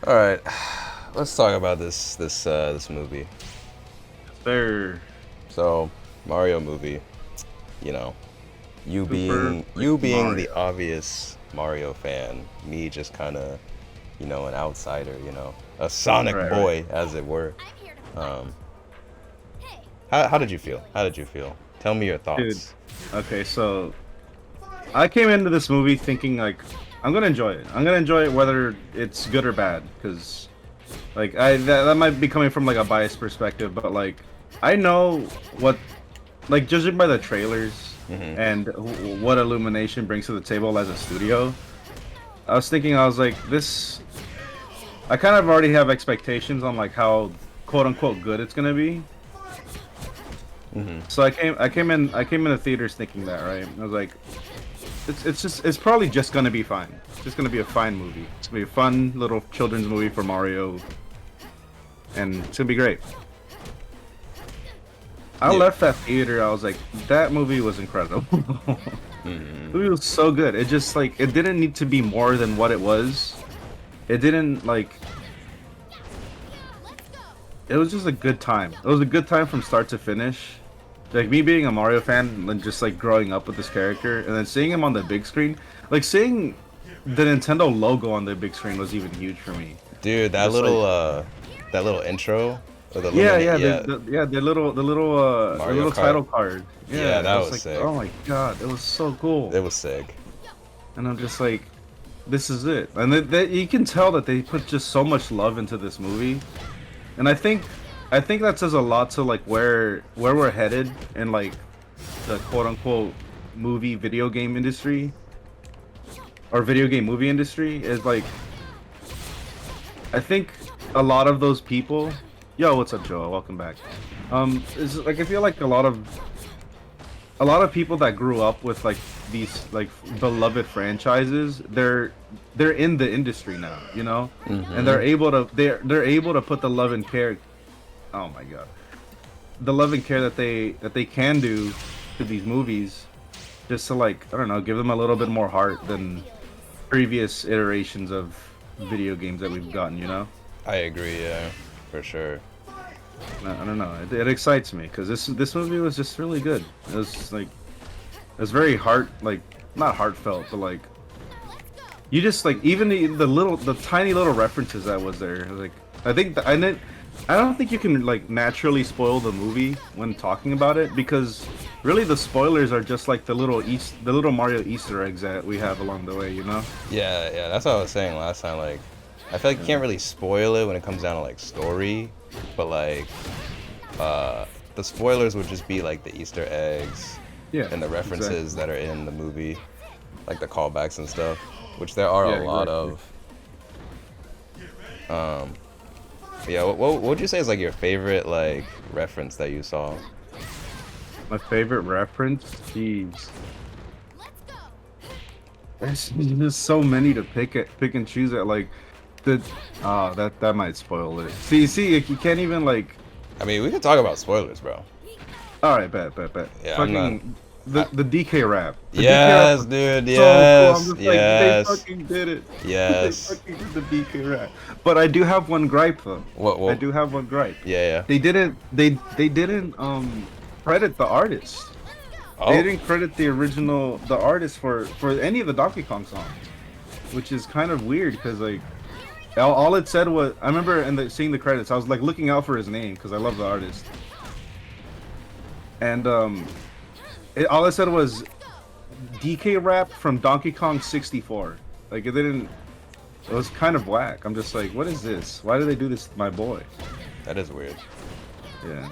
All right, let's talk about this movie. They're So, Mario movie. You know, you super being like you being the Mario. obvious Mario fan, me just kind of, an outsider. A Sonic Right, right. boy, as it were. Um, how did you feel? How did you feel? Tell me your Dude, thoughts. okay, so I came into this movie thinking like I'm gonna enjoy it. I'm gonna enjoy it whether it's good or bad, because like that might be coming from like a biased perspective, but like I know what like judging by the trailers Hmm. and what Illumination brings to the table as a studio, I was thinking I was like this. I kind of already have expectations on like how quote unquote good it's gonna be. Hmm. So I came in the theaters thinking that, right? I was like, it's probably just gonna be fine. It's just gonna be a fine movie. It's gonna be a fun little children's movie for Mario, and it's gonna be great. I Yeah. left that theater. I was like, that movie was incredible. Hmm. The movie was so good. It just like it didn't need to be more than what it was. It didn't like. It was just a good time. It was a good time from start to finish. Like me being a Mario fan and just like growing up with this character and then seeing him on the big screen, like seeing the Nintendo logo on the big screen was even huge for me. Dude, Just like that little intro or the yeah, Luminate, yeah, yeah, the Mario little Kart. title card. Yeah, Yeah, I that was was like, sick. oh my god, it was so cool. It was sick. And I'm just like, this is it. And that you can tell that they put just so much love into this movie. And I think that says a lot to like where we're headed in like the quote unquote movie video game industry or video game movie industry is like I think a lot of those people, yo, what's up, Joel? Welcome back. Is like I feel like a lot of people that grew up with like these like beloved franchises, they're in the industry now, you know, and Hmm. they're able to put the love and care. Oh my god, the love and care that they can do to these movies, just to like I don't know, give them a little bit more heart than previous iterations of video games that we've gotten. You know, I agree, yeah, for sure. I don't know. It excites me because this movie was just really good. It was like it was very like not heartfelt, but like you just like even the tiny little references that was there. Like I think I don't think you can like naturally spoil the movie when talking about it because really the spoilers are just like the little Mario Easter eggs that we have along the way. You know? Yeah, yeah, that's what I was saying last time. Like, I feel like you Yeah. can't really spoil it when it comes down to like story, but like, uh, the spoilers would just be like the Easter eggs Yeah. and the references Exactly. that are in the movie, like the callbacks and stuff, which there are a Yeah. lot Exactly. of. Um, yeah, what would you say is like your favorite like reference that you saw? My favorite reference. Jeez. There's just so many to pick and choose at. Like the that might spoil it. See, like, you can't even like. I mean, we could talk about spoilers, bro. All right, bet. Yeah, I'm not. Fucking I, the DK rap. The DK rap yes, was dude. so cool. I'm Yes, just like they yes, fucking did it. They yes. fucking did the DK rap. But I do have one gripe though. What? I What? do have one gripe. Yeah, yeah. They didn't credit the artist. They Oh, didn't credit the artist for any of the Donkey Kong songs, which is kind of weird because like all it said was I remember seeing the credits. I was like looking out for his name because I love the artist, and all it said was DK rap from Donkey Kong 64. Like it didn't. It was kind of whack. I'm just like, what is this? Why do they do this to my boy? that is weird. Yeah.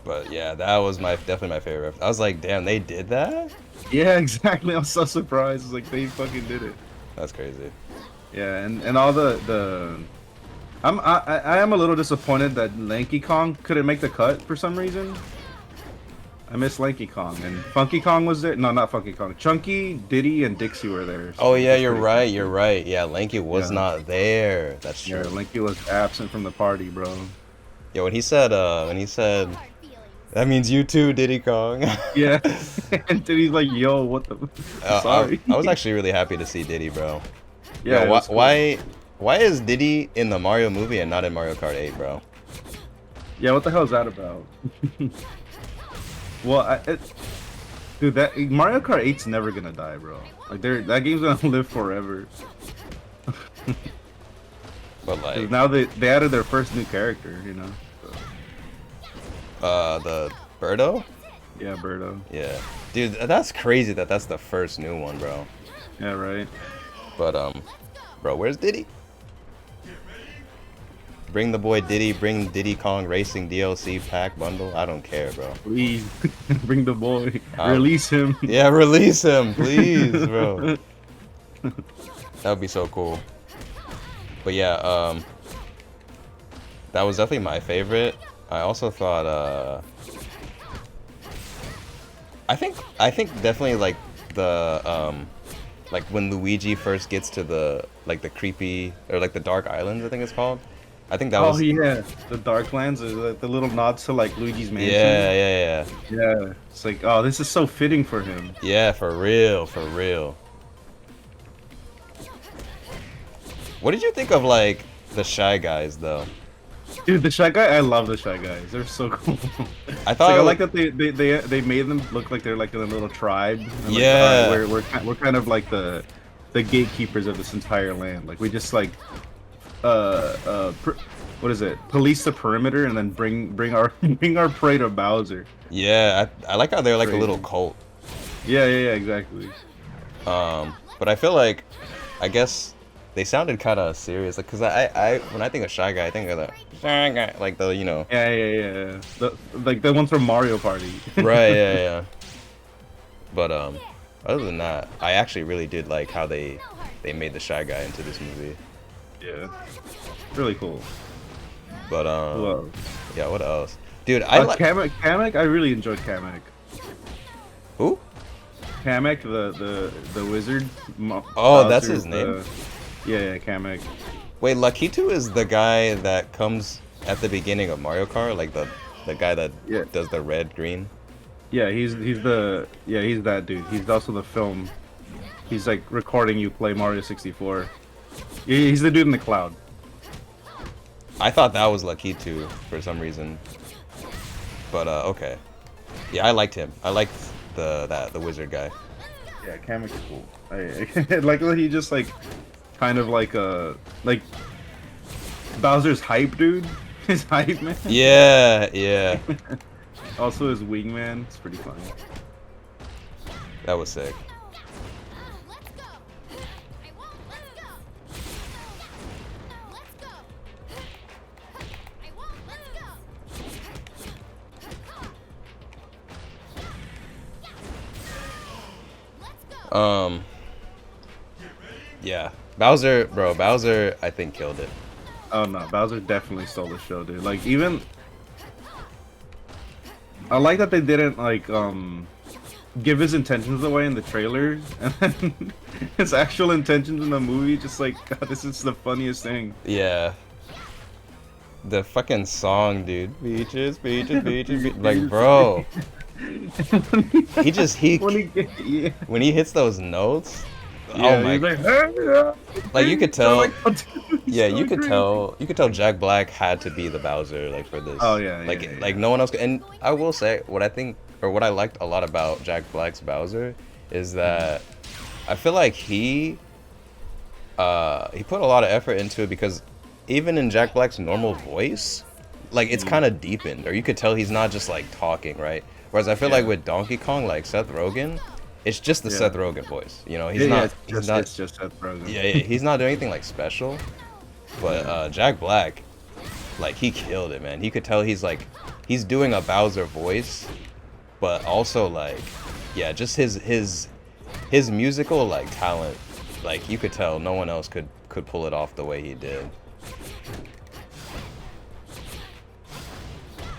But yeah, that was my definitely my favorite reference. I was like, damn, they did that? Yeah, exactly. I'm so surprised. It's like they fucking did it. That's crazy. Yeah, and all the I am a little disappointed that Lanky Kong couldn't make the cut for some reason. I miss Lanky Kong and Funky Kong was there. No, not Funky Kong. Chunky, Diddy, and Dixie were there, Oh which yeah, was you're pretty right. You're cool. right. Yeah, Lanky was Yeah, not there. That's yeah. true. Lanky was absent from the party, bro. Yeah, when he said that means you too, Diddy Kong. Yeah, and Diddy's like, "Yo, what the? I Sorry." I was actually really happy to see Diddy, bro. Yeah, Yo, it was cool. Why is Diddy in the Mario movie and not in Mario Kart 8, bro? Yeah, what the hell is that about? Well, dude, that Mario Kart 8's never gonna die, bro. Like, that game's gonna live forever. But 'Cause like, now they added their first new character, you know. So, the Birdo? yeah, Birdo. Yeah, dude, that's crazy that that's the first new one, bro. Yeah, right. But bro, where's Diddy? Bring the boy Diddy, bring Diddy Kong Racing DLC pack bundle. I don't care, bro. Please bring the boy. Release him. Yeah, release him, please, bro. That would be so cool. But yeah, that was definitely my favorite. I also thought, I think definitely like the like when Luigi first gets to the like the creepy or like the Dark Islands, I think it's called. I think that Oh was. yeah, the Darklands, like the little nods to like Luigi's Mansion. Yeah. Yeah, it's like, oh, this is so fitting for him. Yeah, for real, for real. What did you think of like the Shy Guys though? Dude, the Shy Guy, I love the Shy Guys. They're so cool. I It's thought like, I it like was- that they made them look like they're like in a little tribe. And like, Yeah. alright, we're kind of like the gatekeepers of this entire land. Like we just like what is it? Police the perimeter and then bring our bring our prey to Bowser. Yeah, I like how they're like a Crazy. little cult. Yeah, exactly. But I feel like, I guess they sounded kind of serious. Like, cause I when I think of Shy Guy, I think of the Shy Guy, like the Yeah. Like the ones from Mario Party. right, yeah. But other than that, I actually really did like how they made the Shy Guy into this movie. Yeah. Really cool. But Whoa. yeah, what else, dude? I like Kamek, I really enjoyed Kamek. who? Kamek, the wizard. Oh, that's Bowser, his name? Yeah, Kamek. Wait, Lakitu is the guy that comes at the beginning of Mario Kart, like the guy that Yeah. does the red green. Yeah, he's that dude. He's also the film. He's like recording you play Mario 64. He's the dude in the cloud. I thought that was Lakitu for some reason. But okay. Yeah, I liked him. I liked the wizard guy. Yeah, Kamek's cool. I like he just like kind of like Bowser's hype dude. His hype man. Yeah. Also his wingman. It's pretty funny. That was sick. Yeah. Bowser, I think killed it. Oh no, Bowser definitely stole the show, dude. Like even I like that they didn't like give his intentions away in the trailers and then his actual intentions in the movie just like, God, this is the funniest thing. Yeah. The fucking song, dude. Beaches, like, bro. When he hits those notes, oh my, he's like, "Ah, like you could so, tell. like, Yeah, so you could crazy." tell Jack Black had to be the Bowser like for this. Oh, yeah, like yeah. like no one else could. And I will say what I think or what I liked a lot about Jack Black's Bowser is that I feel like he put a lot of effort into it because even in Jack Black's normal voice, like it's kind of deepened, or you could tell he's not just like talking, right? Whereas I feel like with Donkey Kong, like Seth Rogen, it's just the Seth Rogen voice. You know, he's not. It's just Seth Rogen. Yeah, he's not doing anything like special. But Jack Black, like he killed it, man. He could tell he's doing a Bowser voice, but also like, yeah, just his musical like talent. Like you could tell no one else could pull it off the way he did.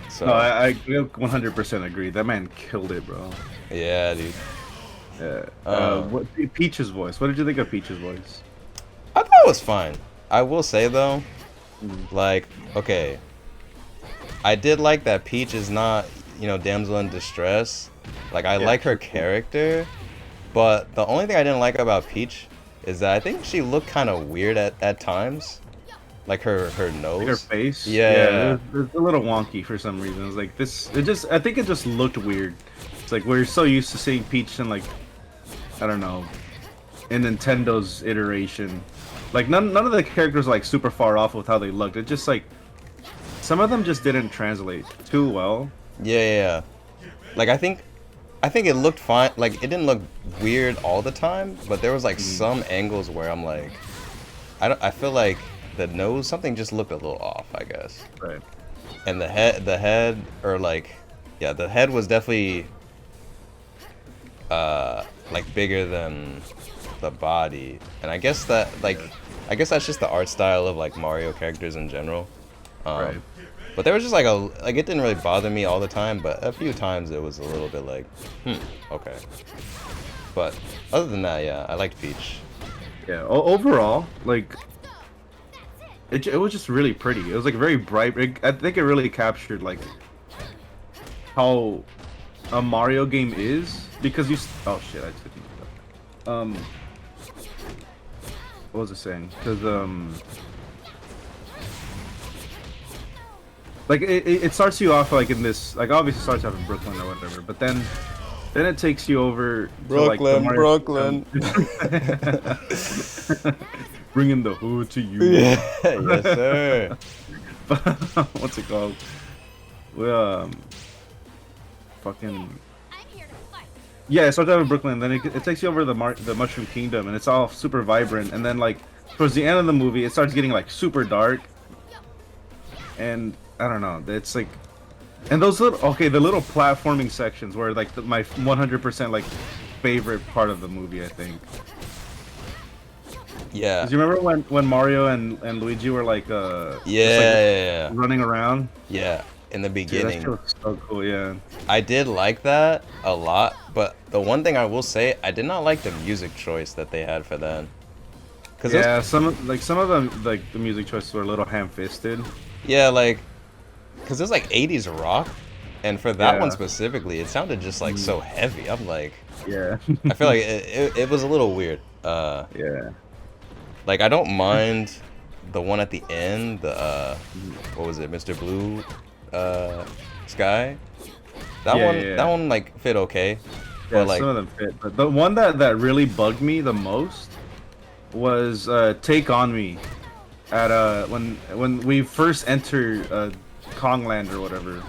So No, I 100% agree. That man killed it, bro. yeah, dude. Yeah. What Peach's voice? What did you think of Peach's voice? I thought it was fine. I will say though, like, okay, I did like that Peach is not, damsel in distress. Like, I like her character, but the only thing I didn't like about Peach is that I think she looked kind of weird at times. Like her nose. Like her face. Yeah. It's a little wonky for some reason. It's like this. I think it just looked weird. It's like we're so used to seeing Peach in like, I don't know, in Nintendo's iteration. Like none of the characters are like super far off with how they looked. It just like some of them just didn't translate too well. Yeah. Like I think it looked fine. Like it didn't look weird all the time, but there was like some angles where I'm like, I feel like the nose, something just looked a little off, I guess. Right. And the head, or like, yeah, the head was definitely like bigger than the body, and I guess that I guess that's just the art style of like Mario characters in general. Right. But there was just like it didn't really bother me all the time, but a few times it was a little bit like, okay. But other than that, yeah, I liked Peach. Yeah. Overall, like, it was just really pretty. It was like very bright. I think it really captured like how a Mario game is, because oh shit, I didn't. What was I saying? Because like it starts you off like in this, like obviously it starts off in Brooklyn or whatever, but then it takes you over to, like, the Brooklyn. bringing the hood to you. Yeah, yes sir. What's it called? Well, fucking. Yeah, it starts out in Brooklyn, then it takes you over the Mushroom Kingdom, and it's all super vibrant. And then like towards the end of the movie, it starts getting like super dark. And I don't know, it's like, and those the little platforming sections were like my 100% like favorite part of the movie, I think. Yeah. Do you remember when Mario and Luigi were like yeah. running around? Yeah, in the beginning. Dude, that was so cool, yeah. I did like that a lot, but the one thing I will say, I did not like the music choice that they had for that. Yeah, some of them, like the music choices were a little ham-fisted. Yeah, like, cause it's like 80s rock, and for that one specifically, it sounded just like so heavy. I'm like, yeah. I feel like it was a little weird. Yeah. Like I don't mind the one at the end, the what was it, Mr. Blue, Sky. That one like fit okay. Yeah, but like some of them fit. But the one that really bugged me the most was "Take on Me," at when we first enter Kongland or whatever.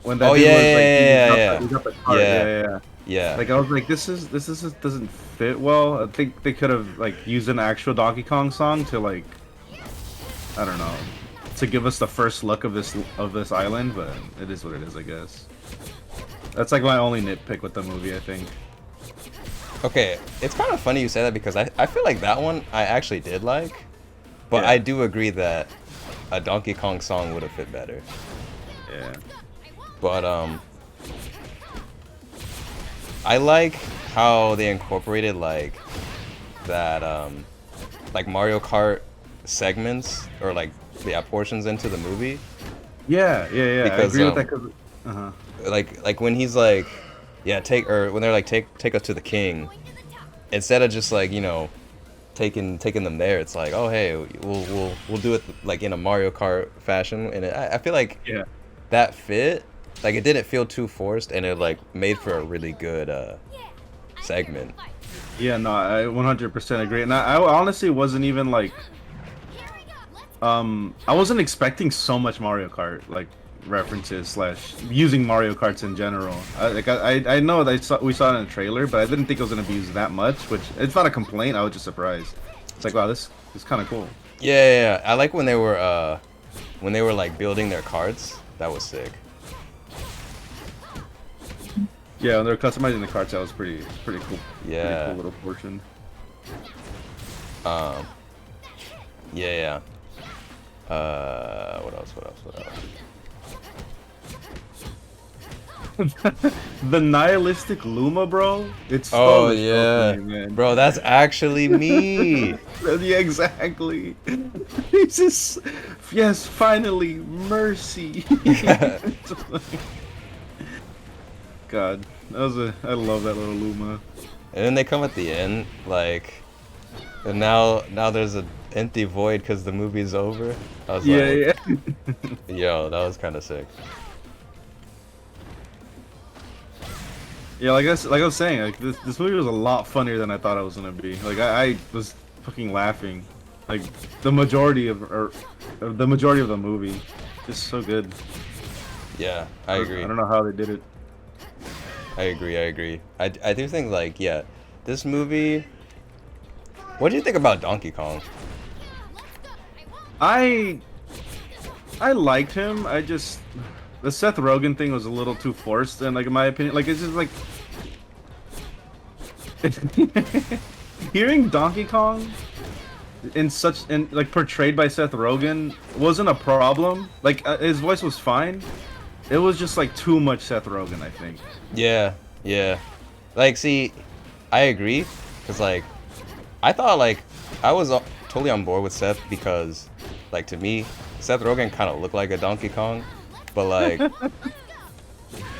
When that dude was like, yeah. Like I was like, this doesn't fit well. I think they could have like used an actual Donkey Kong song to, like, I don't know, to give us the first look of this island, but it is what it is, I guess. That's like my only nitpick with the movie, I think. Okay, it's kind of funny you say that, because I feel like that one I actually did like, but I do agree that a Donkey Kong song would have fit better. Yeah. But I like how they incorporated like that like Mario Kart segments, or like portions into the movie. Yeah. Because, I agree with that. Cause, like when he's like, when they're like take us to the king, instead of just like, you know, taking them there, it's like, oh hey, we'll do it like in a Mario Kart fashion, and I feel like that fit. Like it didn't feel too forced, and it like made for a really good segment. Yeah, no, I 100% agree. And I honestly wasn't even like, I wasn't expecting so much Mario Kart like references / using Mario Karts in general. I know that we saw it in a trailer, but I didn't think it was gonna be used that much. Which, it's not a complaint. I was just surprised. It's like, wow, this is kind of cool. Yeah. I like when they were like building their carts. That was sick. Yeah, when they're customizing the carts, that was pretty cool. Yeah. Pretty cool little portion. Yeah. What else? The nihilistic Luma, bro. It's so funny, man. Bro, that's actually me. Yeah, exactly. It's just, yes, finally, mercy. God, I love that little Luma. And then they come at the end, like, and now there's an empty void because the movie's over. I was Yeah, like, yeah. yo, that was kind of sick. Yeah, like I was saying, like this movie was a lot funnier than I thought it was gonna be. Like I was fucking laughing, like the majority of or the majority of the movie, just so good. Yeah, I agree. I don't know how they did it. I agree. I agree. I do think like yeah, this movie. What do you think about Donkey Kong? I liked him. I just the Seth Rogen thing was a little too forced, and like in my opinion, like it's just like hearing Donkey Kong in like portrayed by Seth Rogen wasn't a problem. Like his voice was fine. It was just like too much Seth Rogen, I think. Yeah, yeah. Like, see, I agree, cause like, I thought like I was totally on board with Seth because, like, to me, Seth Rogen kind of looked like a Donkey Kong, but like,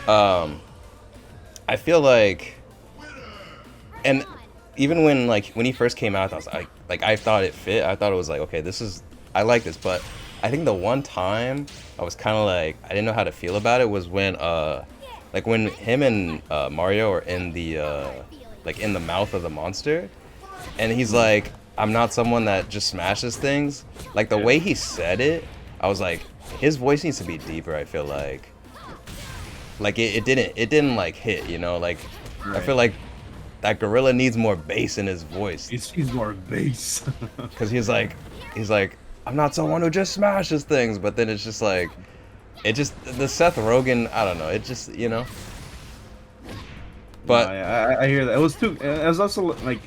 I feel like, and even when he first came out, I was like I thought it fit. I thought it was like, okay, I like this, but I think the one time I was kind of like I didn't know how to feel about it was when like when him and Mario are in the like in the mouth of the monster, and he's like, I'm not someone that just smashes things. Like the way he said it, I was like, his voice needs to be deeper. I feel like it didn't like hit, you know, like I feel like that gorilla needs more bass in his voice. He's more bass. Because he's like, I'm not someone who just smashes things, but then it's just like, the Seth Rogen, I don't know, it just, you know. But no, yeah, I hear that. It was also like,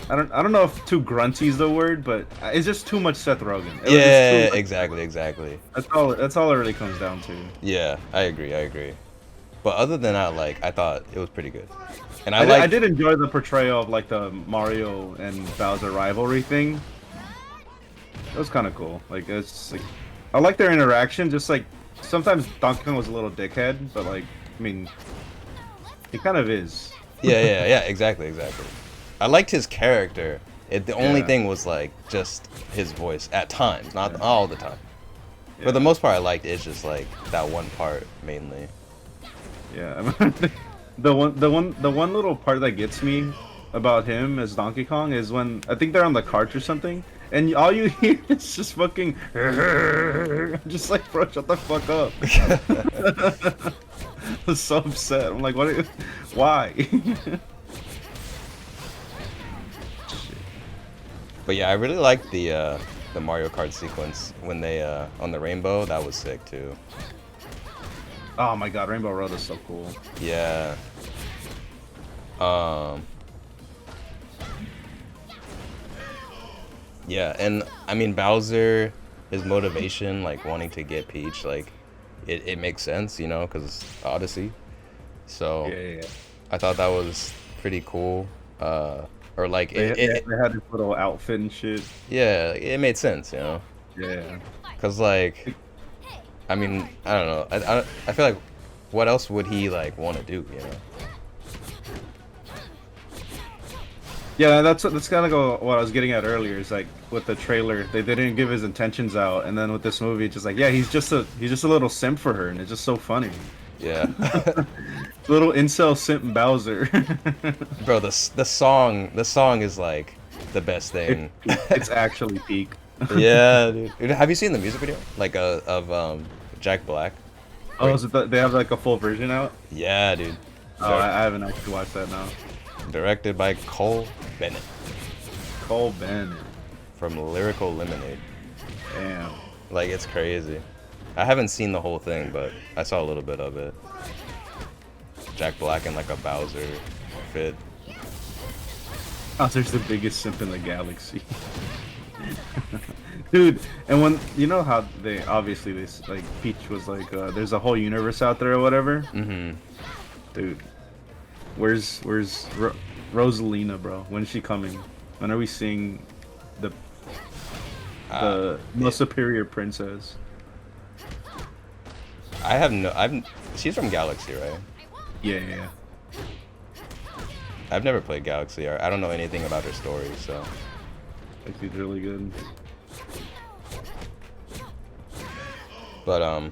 I don't know if too grunty is the word, but it's just too much Seth Rogen. Yeah, exactly. That's all it really comes down to. Yeah, I agree. But other than that, like, I thought it was pretty good. And I did enjoy the portrayal of like the Mario and Bowser rivalry thing. It was kind of cool. Like it's like I like their interaction. Just like sometimes Donkey Kong was a little dickhead, but like I mean, he kind of is. Yeah, exactly. I liked his character. The only thing was like just his voice at times, not all the time. Yeah. For the most part, I liked it. It's just like that one part mainly. Yeah, the one little part that gets me about him as Donkey Kong is when I think they're on the cart or something, and all you hear is just fucking, just like, bro, shut the fuck up. I was so upset. I'm like, why? But yeah, I really liked the Mario Kart sequence when they on the rainbow. That was sick too. Oh my god, Rainbow Road is so cool. Yeah. Yeah, and I mean Bowser, his motivation, like wanting to get Peach, like it makes sense, you know, because Odyssey. So Yeah. I thought that was pretty cool. Or like They had this little outfit and shit. yeah, it made sense, you know. Yeah. Cause like, I mean, I don't know. I feel like, what else would he like want to do, you know? Yeah, that's kind of what I was getting at earlier. Is like with the trailer, they didn't give his intentions out, and then with this movie, it's just like, yeah, he's just a little simp for her, and it's just so funny. Yeah. Little incel simp Bowser. Bro, the song is like the best thing. It's actually peak. Yeah, dude. Have you seen the music video? Like of Jack Black? Oh, is it they have like a full version out? Yeah, dude. Oh, I haven't actually watched that now. Directed by Cole Bennett Cole Bennett. from Lyrical Lemonade. Damn. Like, it's crazy. I haven't seen the whole thing, but I saw a little bit of it. Jack Black in like a Bowser fit. Bowser's the biggest simp in the galaxy. Dude, and when you know how they obviously this like Peach was like there's a whole universe out there or whatever. Mm-hmm. Dude, where's Rosalina, bro? When's she coming? When are we seeing the most superior princess? She's from Galaxy, right? Yeah. I've never played Galaxy. Or I don't know anything about their story, so. Galaxy's really good. But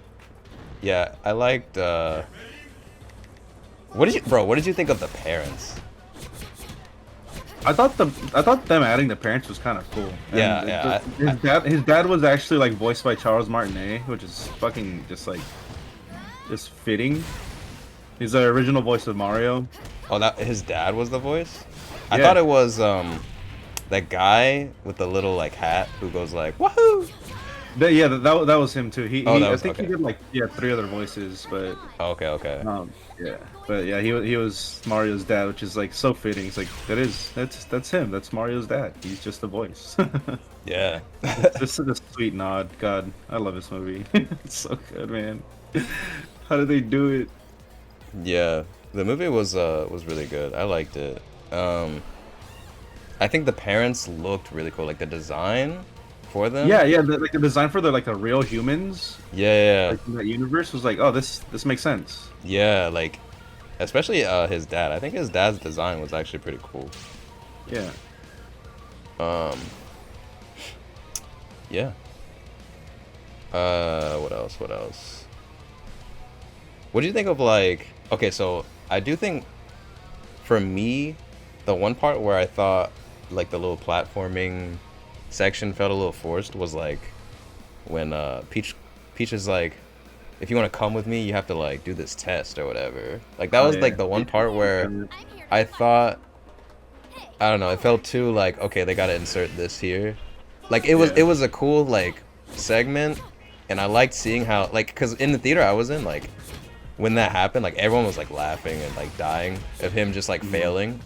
yeah, I liked. What did you think of the parents? I thought them adding the parents was kind of cool. And Yeah, yeah. his dad was actually like voiced by Charles Martinet, which is fucking just fitting. He's the original voice of Mario. Oh, that his dad was the voice? I Yeah. thought it was that guy with the little like hat who goes like woohoo. That was him too. Oh, that I was think okay. he did like 3 other voices, but Oh, okay. yeah, but yeah, he was Mario's dad, which is like so fitting. It's like that's him. That's Mario's dad. He's just a voice. Yeah. This is a sweet nod. God, I love this movie. It's so good, man. How did they do it? Yeah. The movie was really good. I liked it. I think the parents looked really cool. Like the design for them. Yeah, like the design for the real humans, Yeah. like in that universe was like, oh, this makes sense. Yeah, like especially his dad. I think his dad's design was actually pretty cool. Yeah. Yeah. What else? What do you think of like? Okay, so I do think, for me, the one part where I thought like the little platforming section felt a little forced was like when Peach is like, if you want to come with me, you have to like do this test or whatever. Like that was Yeah. like the one part where I thought, I don't know, it felt too like, okay, they gotta insert this here. Like it was a cool like segment, and I liked seeing how like, cause in the theater I was in, like when that happened, like everyone was like laughing and like dying of him just like failing.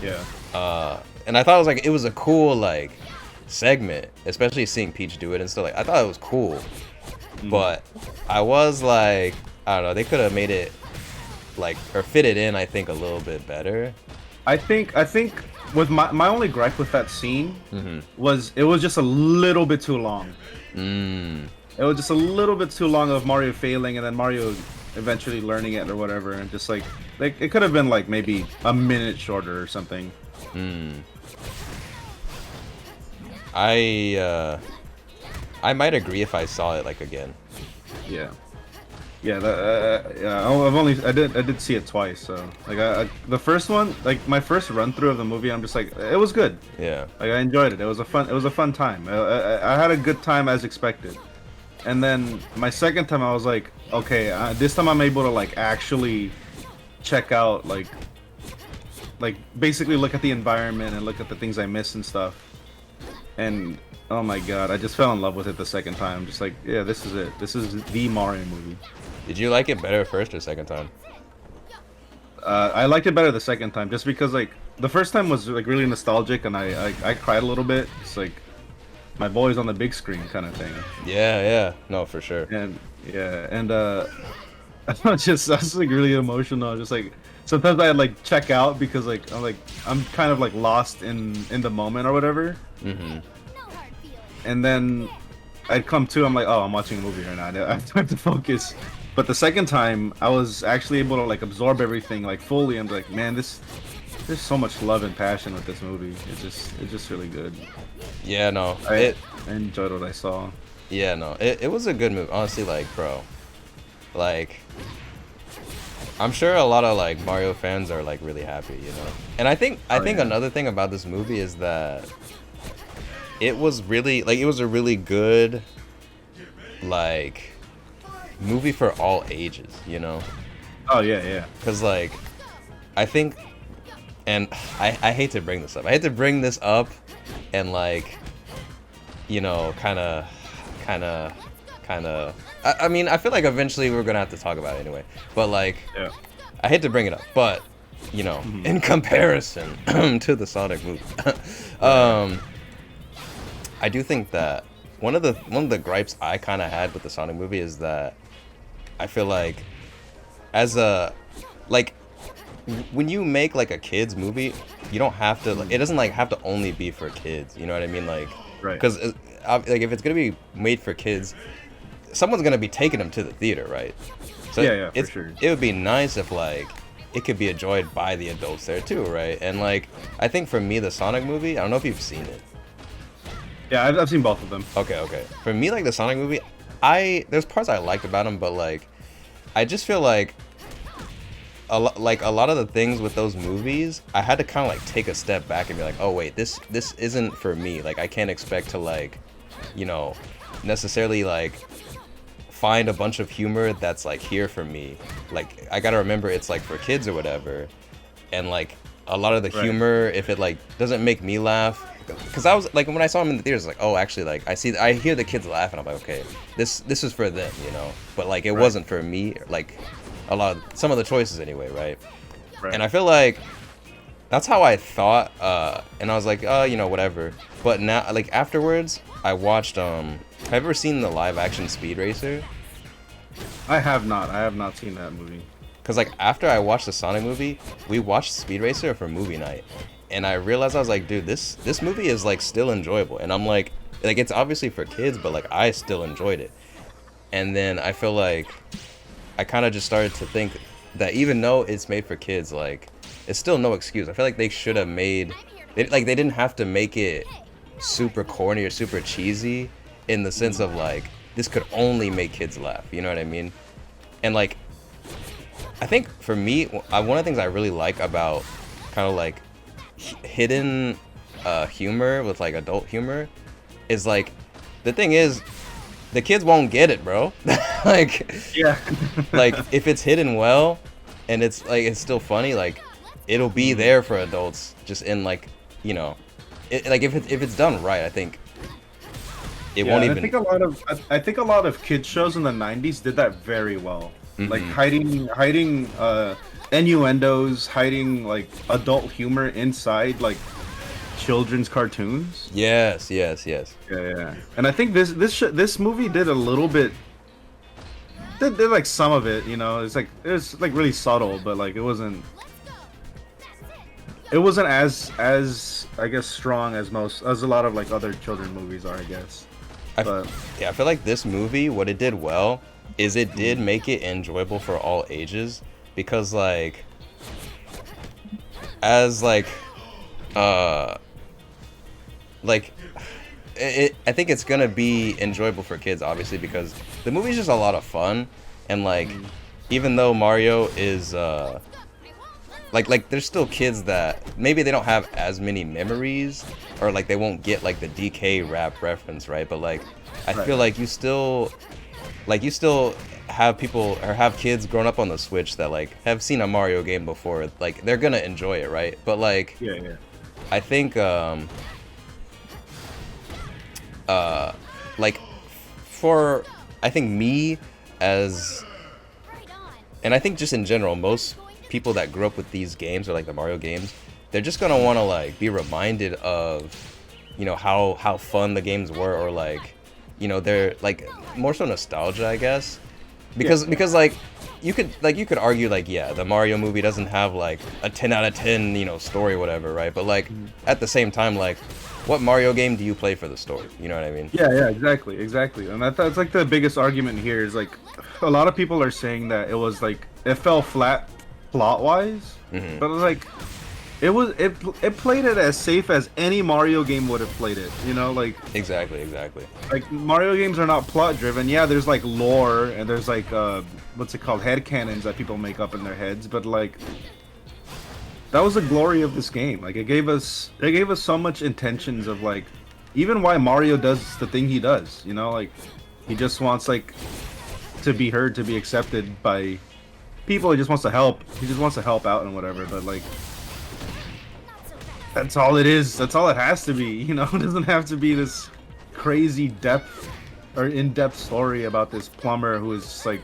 Yeah. And I thought it was like, it was a cool like segment, especially seeing Peach do it and stuff. Like I thought it was cool, but I was like, I don't know, they could have made it like, or fit it in, I think, a little bit better. I think with my only gripe with that scene Mm-hmm. was it was just a little bit too long. Mm. It was just a little bit too long of Mario failing and then Mario eventually learning it or whatever, and just like it could have been like maybe a minute shorter or something. I might agree if I saw it like again. Yeah. Yeah, I did see it twice, so like the first one, like my first run through of the movie, I'm just like, it was good. Yeah. Like I enjoyed it. It was a fun time. I had a good time as expected. And then my second time, I was like, okay, this time I'm able to like actually check out like basically look at the environment and look at the things I missed and stuff. And oh my god, I just fell in love with it the second time. Just like, yeah, this is it. This is the Mario movie. Did you like it better first or second time? I liked it better the second time, just because like the first time was like really nostalgic, and I cried a little bit. It's like my boys on the big screen kind of thing. Yeah. No, for sure. And yeah, and I was like really emotional. Just like sometimes I like check out because I'm kind of like lost in the moment or whatever. Mm-hmm. And then I'd come to, I'm like, oh, I'm watching a movie right now. I have to focus. But the second time, I was actually able to like absorb everything like fully. I'm like, man, there's so much love and passion with this movie. It's just really good. Yeah, no. I enjoyed what I saw. Yeah, no. It was a good movie. Honestly, like, bro. Like, I'm sure a lot of like Mario fans are like really happy, you know. And I think another thing about this movie is that it was really like, it was a really good like movie for all ages, you know. Oh yeah. Cause like, I think, and I hate to bring this up. I hate to bring this up, and like, you know, kind of. I mean, I feel like eventually we're gonna have to talk about it anyway. But like, Yeah. I hate to bring it up, but you know, in comparison to the Sonic movie, I do think that one of the gripes I kind of had with the Sonic movie is that I feel like, as a like, when you make like a kids movie, you don't have to. Like, it doesn't like have to only be for kids. You know what I mean? Like, Right. because like if it's gonna be made for kids, someone's gonna be taking them to the theater, right? So Yeah, for sure. It would be nice if like it could be enjoyed by the adults there too, right? And like, I think for me, the Sonic movie, I don't know if you've seen it. Yeah, I've seen both of them. Okay. For me, like the Sonic movie, there's parts I liked about them, but like, I just feel like a lot of the things with those movies, I had to kind of like take a step back and be like, oh wait, this isn't for me. Like, I can't expect to like, you know, necessarily like find a bunch of humor that's like here for me. Like, I gotta remember it's like for kids or whatever, and like a lot of the humor, if it like doesn't make me laugh, because I was like, when I saw him in the theaters, like, oh, actually, like I hear the kids laugh and I'm like, okay, this is for them, you know, but like it wasn't for me, like some of the choices anyway, right? And I feel like that's how I thought, and I was like, you know, whatever. But now, like afterwards, I watched have you ever seen the live action Speed Racer? I have not seen that movie. Because like after I watched the Sonic movie, we watched Speed Racer for movie night, and I realized, I was like, dude, this movie is like still enjoyable. And I'm like it's obviously for kids, but like I still enjoyed it. And then I feel like I kind of just started to think that even though it's made for kids, like it's still no excuse. I feel like they should have made they didn't have to make it super corny or super cheesy, in the sense of like this could only make kids laugh, you know what I mean? And like, I think for me, one of the things I really like about kind of like hidden humor with like adult humor is like, the thing is, the kids won't get it, bro. Like, yeah. Like if it's hidden well and it's like it's still funny, like it'll be there for adults, just in like, you know, like if it's done right, I think it won't even. I think a lot of kids shows in the '90s did that very well. Mm-hmm. Like hiding innuendos, hiding like adult humor inside like children's cartoons. Yes. Yeah. And I think this movie did a little bit. Did like some of it, you know. It was like really subtle, but like it wasn't as I guess strong as a lot of like other children movies are, I guess. I feel like this movie, what it did well is it did make it enjoyable for all ages, because like as like I think it's gonna be enjoyable for kids, obviously, because the movie's just a lot of fun, and like even though Mario is like there's still kids that maybe they don't have as many memories, or like they won't get like the DK rap reference, right? But like I feel like you still have people or have kids growing up on the Switch that like have seen a Mario game before, like they're gonna enjoy it, right? But like I think like for I think me as, and I think just in general, most people that grew up with these games or like the Mario games, they're just gonna want to like be reminded of, you know, how fun the games were, or like, you know, they're like more so nostalgia, I guess, because like you could argue like, yeah, the Mario movie doesn't have like a 10 out of 10, you know, story or whatever, right? But like at the same time, like what Mario game do you play for the story? You know what I mean? Yeah, exactly. And that's like the biggest argument here is like a lot of people are saying that it was like it fell flat plot wise, but like it played it as safe as any Mario game would have played it, you know, like exactly. Like Mario games are not plot driven. Yeah, there's like lore and there's like what's it called, headcanons that people make up in their heads, but like that was the glory of this game. Like it gave us so much intentions of like even why Mario does the thing he does, you know, like he just wants like to be heard, to be accepted by people. He just wants to help out and whatever, but like that's all it is. That's all it has to be, you know. It doesn't have to be this crazy depth or in-depth story about this plumber who is just like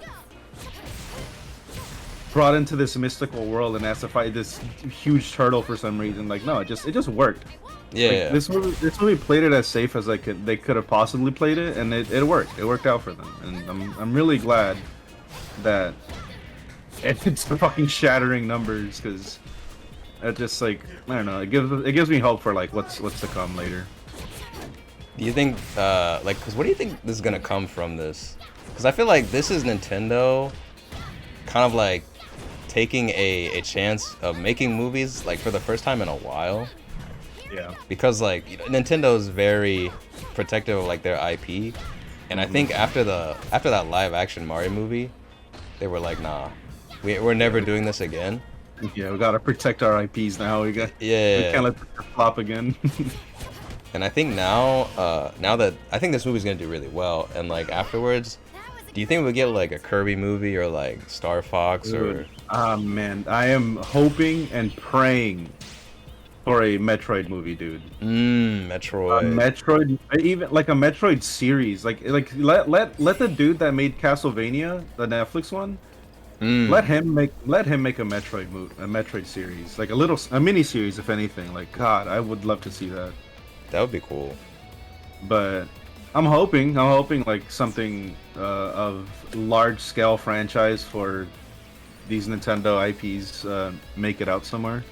brought into this mystical world and has to fight this huge turtle for some reason. Like, no, it just worked. Yeah, This movie played it as safe as they could have possibly played it, and it worked. It worked out for them, and I'm really glad that it's fucking shattering numbers, because it just like, I don't know, it gives me hope for like what's to come later. Do you think like, because what do you think this is gonna come from this? Because I feel like this is Nintendo kind of like taking a chance of making movies like for the first time in a while. Yeah. Because like Nintendo's very protective of like their IP, and I think after that live action Mario movie, they were like, nah, we're never doing this again. Yeah, we gotta protect our IPs now. We Yeah, can't let it flop again. and I think now that I think this movie's gonna do really well, and like afterwards, do you think we'll get like a Kirby movie or like Star Fox or? Ah man, I am hoping and praying for a Metroid movie, dude. Metroid. Metroid, even like a Metroid series, like let the dude that made Castlevania, the Netflix one, let him make a Metroid a Metroid series, like a mini series, if anything. Like God, I would love to see that. That would be cool. But I'm hoping like something of large scale franchise for these Nintendo IPs make it out somewhere.